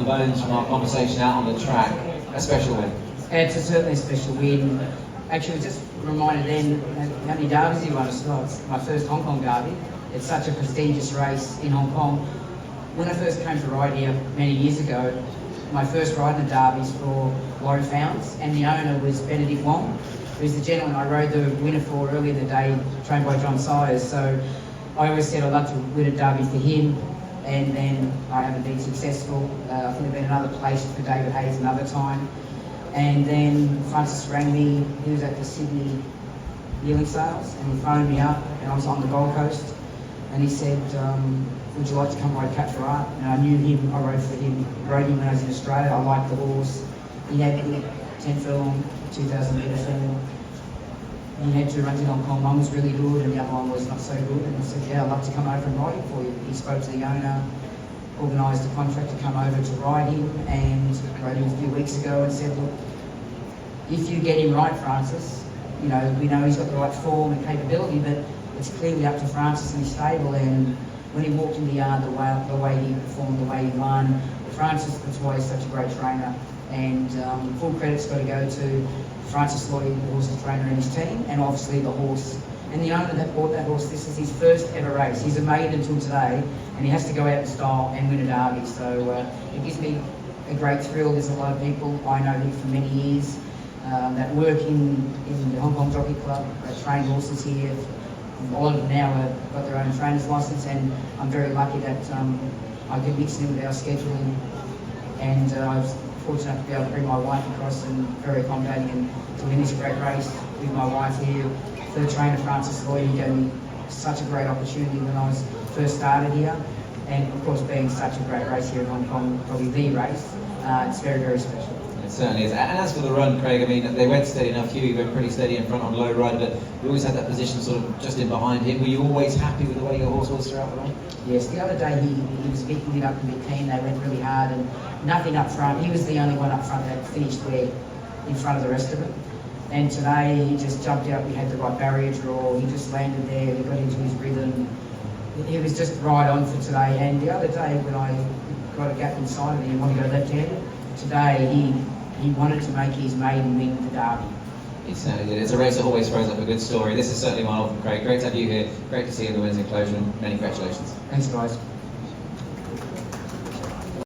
bones from our conversation out on the track. A special win. It's certainly a special win. Actually, just reminded then how many derbies he won. It's my first Hong Kong derby. It's such a prestigious race in Hong Kong. When I first came to ride here many years ago, my first ride in the derbies for Lorry Founds, and the owner was Benedict Wong, who's the gentleman I rode the winner for earlier in the day, trained by John Sayers. So I always said I'd love to win a derby for him, and then I haven't been successful. I think I've been another place for David Hayes another time. And then Francis rang me. He was at the Sydney yearling sales, and he phoned me up, and I was on the Gold Coast, and he said, would you like to come ride Cat for Art? And I knew him, I rode for him, rode him when I was in Australia. I liked the horse. He had 10 furlong, 2,000 metre furlong. He had 2 runs in Hong Kong. One was really good and the other one was not so good. And I said, yeah, I'd love to come over and ride him for you. He spoke to the owner, organised a contract to come over to ride him, and rode him a few weeks ago and said, look, if you get him right, Francis, you know, we know he's got the right form and capability, but it's clearly up to Francis and his stable. And when he walked in the yard, the way he performed, the way he won, Francis, that's why he's such a great trainer. And full credit's got to go to Francis Lloyd, the horse's trainer, and his team, and obviously the horse. And the owner that bought that horse, this is his first ever race. He's a maiden until today, and he has to go out in style and win a derby. So it gives me a great thrill. There's a lot of people, I know him for many years, that work in the Hong Kong Jockey Club, that train horses here. A lot of them now have got their own trainer's licence, and I'm very lucky that I can mix in with our scheduling. And I was fortunate enough to be able to bring my wife across, and very accommodating, and to win this great race with my wife here. For the trainer, Francis Lloyd, he gave me such a great opportunity when I was first started here. And of course, being such a great race here in Hong Kong, probably the race, it's very, very special. It certainly is. And as for the run, Craig, I mean, they went steady enough. You went pretty steady in front on low ride, but you always had that position sort of just in behind him. Were you always happy with the way your horse was throughout the run? Yes, the other day he was picking it up a bit keen. They went really hard and nothing up front. He was the only one up front that finished where in front of the rest of it. And today he just jumped out. We had the right barrier draw. He just landed there. He got into his rhythm. He was just right on for today. And the other day when I got a gap inside of him, he wanted to go left-handed. Today he wanted to make his maiden win the derby. He certainly did. It's a race that always throws up a good story. This is certainly one of them, Craig. Great to have you here. Great to see you in the Windsor Enclosure, and many congratulations. Thanks, guys.